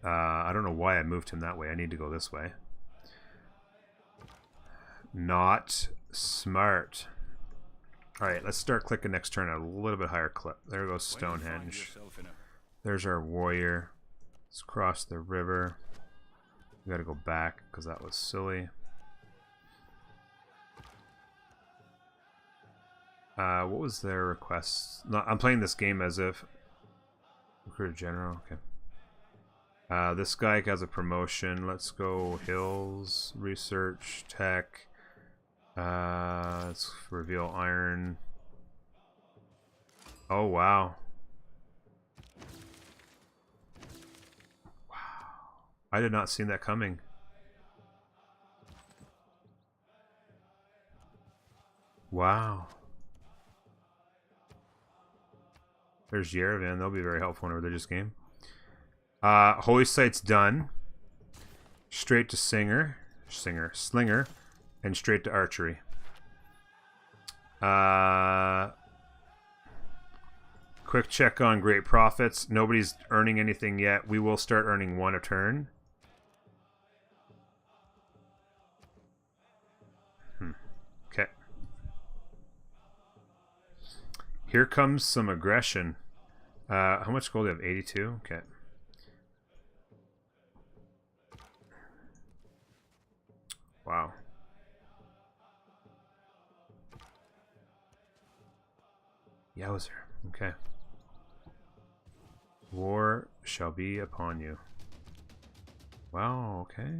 S1: I don't know why I moved him that way. I need to go this way. Not smart. All right, let's start clicking next turn at a little bit higher clip. There goes Stonehenge. There's our warrior. Let's cross the river. We got to go back because that was silly. What was their request? No, I'm playing this game as if recruiter general. Okay. This guy has a promotion. Let's go hills, research, tech. Let's reveal iron. Oh wow. Wow. I did not see that coming. Wow. There's Yerevan. They'll be very helpful in a religious game. Holy Site's done. Straight to Slinger, and straight to Archery. Quick check on Great Profits. Nobody's earning anything yet. We will start earning 1 a turn. Okay. Here comes some aggression. How much gold do you have? 82? Okay. Wow. Yowzer. Okay. War shall be upon you. Wow, okay.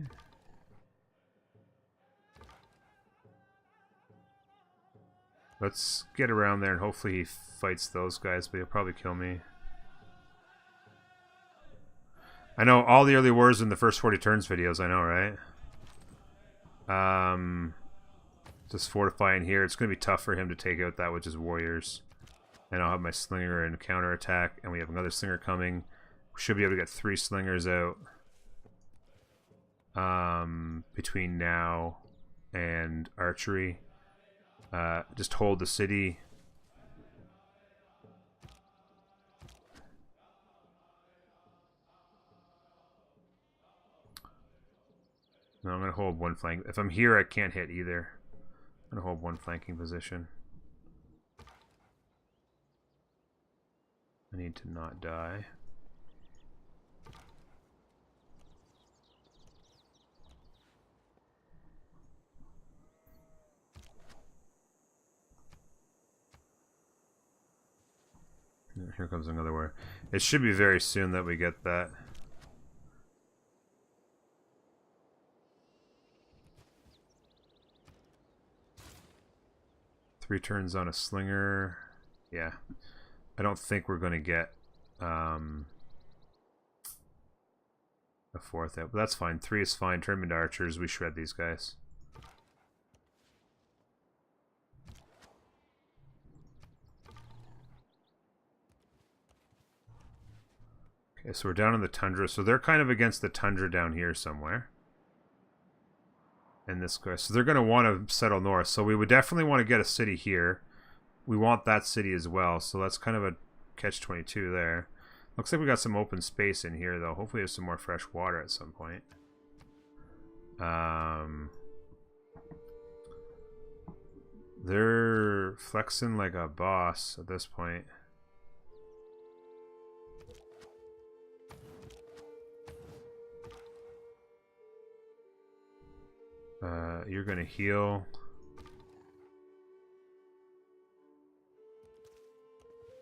S1: Let's get around there and hopefully he fights those guys, but he'll probably kill me. I know all the early wars in the first 40 turns videos, I know, right? Just fortifying here. It's going to be tough for him to take out that which is warriors. And I'll have my slinger and counter attack, and we have another slinger coming. We should be able to get 3 slingers out between now and archery. Just hold the city. No, I'm going to hold one flank. If I'm here, I can't hit either. I'm going to hold one flanking position. I need to not die. Here comes another warrior. It should be very soon that we get that. Three turns on a slinger. Yeah. I don't think we're going to get a fourth out. But that's fine. 3 is fine. Turn them into archers. We shred these guys. Okay, so we're down in the tundra. So they're kind of against the tundra down here somewhere. And this guy. So they're going to want to settle north. So we would definitely want to get a city here. We want that city as well. So that's kind of a catch-22 there. Looks like we got some open space in here, though. Hopefully there's some more fresh water at some point. They're flexing like a boss at this point. You're gonna heal.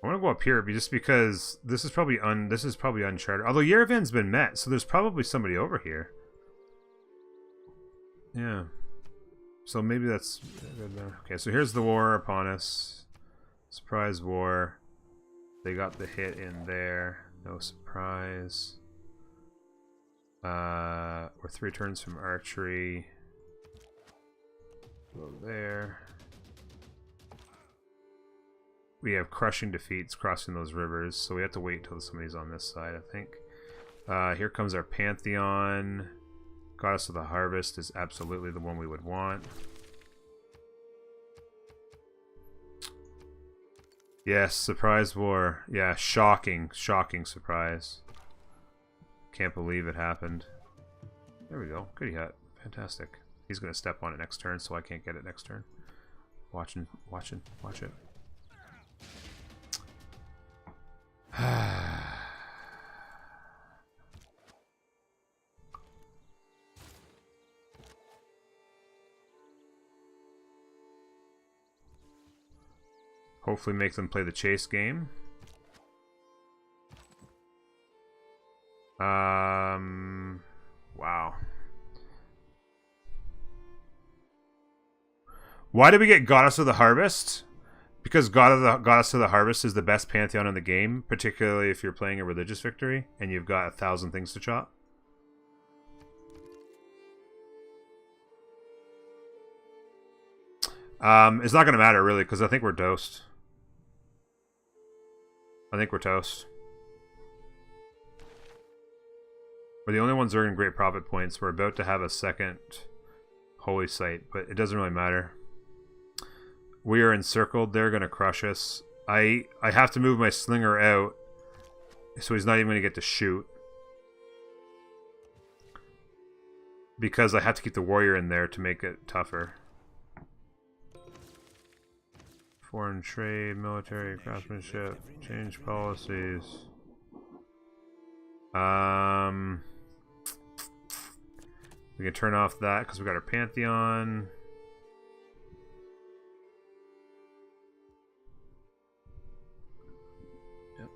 S1: I want to go up here just because this is probably uncharted. Although Yerevan's been met, so there's probably somebody over here. Yeah. So maybe that's good there. Okay, so here's the war upon us. Surprise war. They got the hit in there. No surprise. We're 3 turns from archery. Go there. We have crushing defeats crossing those rivers, so we have to wait until somebody's on this side, I think. Here comes our Pantheon. Goddess of the Harvest is absolutely the one we would want. Yes, surprise war. Yeah, shocking surprise. Can't believe it happened. There we go. Goody hut. Fantastic. He's going to step on it next turn, so I can't get it next turn. Watch it. Hopefully make them play the chase game. Wow. Why did we get Goddess of the Harvest? Because Goddess of the Harvest is the best pantheon in the game, particularly if you're playing a religious victory and you've got 1,000 things to chop. It's not going to matter, really, because I think we're dosed. I think we're toast. We're the only ones earning great profit points. We're about to have a second holy site, but it doesn't really matter. We are encircled. They're going to crush us. I have to move my slinger out, so he's not even going to get to shoot. Because I have to keep the warrior in there to make it tougher. Foreign trade, military, craftsmanship, change policies. We can turn off that because we got our Pantheon. Yep.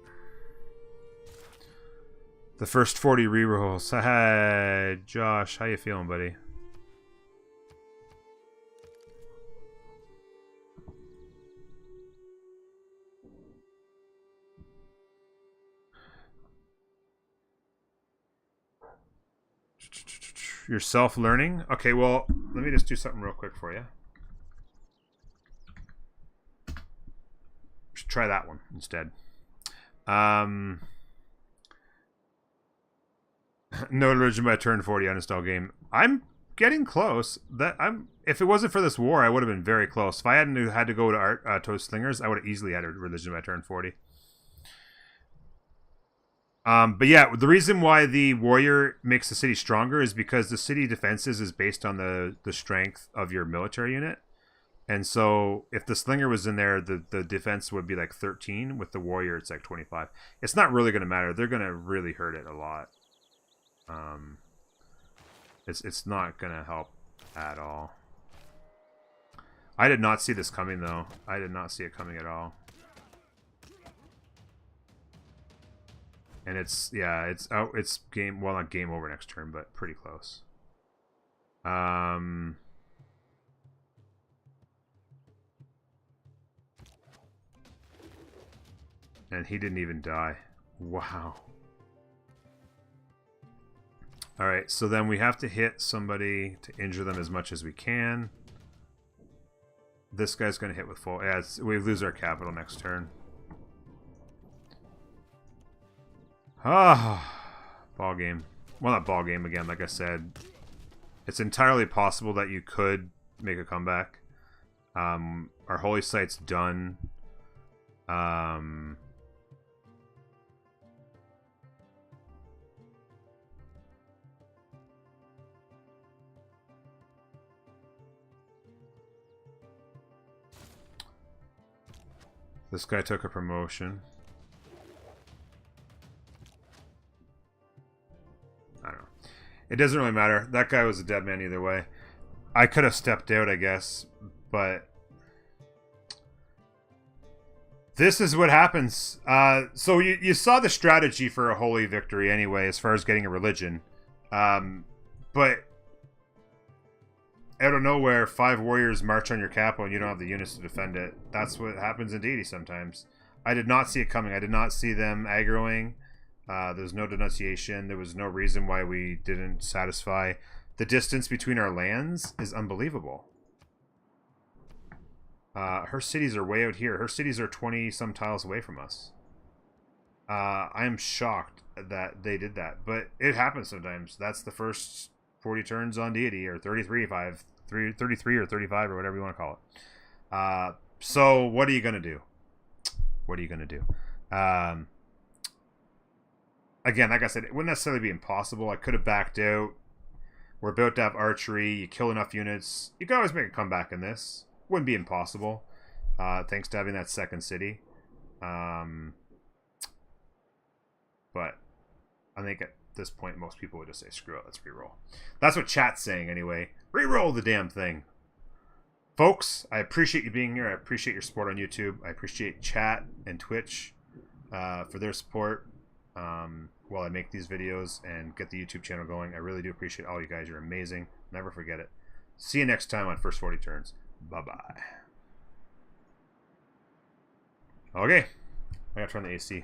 S1: The first 40 rerolls. Hey, Josh, how you feeling, buddy? You're self-learning? Okay, well, let me just do something real quick for you. Should try that one instead. No religion by turn 40 uninstall game. I'm getting close. If it wasn't for this war, I would have been very close. If I hadn't had to go to Toast Slingers, I would have easily had a religion by turn 40. But yeah, the reason why the warrior makes the city stronger is because the city defenses is based on the strength of your military unit. And so if the slinger was in there, the defense would be like 13. With the warrior, it's like 25. It's not really going to matter. They're going to really hurt it a lot. It's not going to help at all. I did not see this coming, though. I did not see it coming at all. And it's, yeah, it's out. It's game, well, not game over next turn, but pretty close. And he didn't even die. Wow. Alright, so then we have to hit somebody to injure them as much as we can. This guy's going to hit with full... Yeah, we lose our capital next turn. Ah, ball game. Well, not ball game again, like I said. It's entirely possible that you could make a comeback. Our holy site's done. This guy took a promotion. I don't know. It doesn't really matter. That guy was a dead man either way. I could have stepped out, I guess, but this is what happens. So you saw the strategy for a holy victory anyway, as far as getting a religion. But out of nowhere, 5 warriors march on your capital and you don't have the units to defend it. That's what happens in deity sometimes. I did not see it coming. I did not see them aggroing. There was no denunciation. There was no reason why we didn't satisfy. The distance between our lands is unbelievable. Her cities are way out here. Her cities are 20-some tiles away from us. I am shocked that they did that. But it happens sometimes. That's the first 40 turns on deity, or 33 or 35, or whatever you want to call it. So what are you going to do? What are you going to do? Again, like I said, it wouldn't necessarily be impossible. I could have backed out. We're about to have archery. You kill enough units. You can always make a comeback in this. Wouldn't be impossible. Thanks to having that second city. But I think at this point, most people would just say, screw it, let's reroll. That's what chat's saying anyway. Reroll the damn thing. Folks, I appreciate you being here. I appreciate your support on YouTube. I appreciate chat and Twitch for their support while I make these videos and get the YouTube channel going. I really do appreciate all you guys. You're amazing. Never forget it. See you next time on First 40 Turns. Bye-bye. Okay. I gotta turn the AC.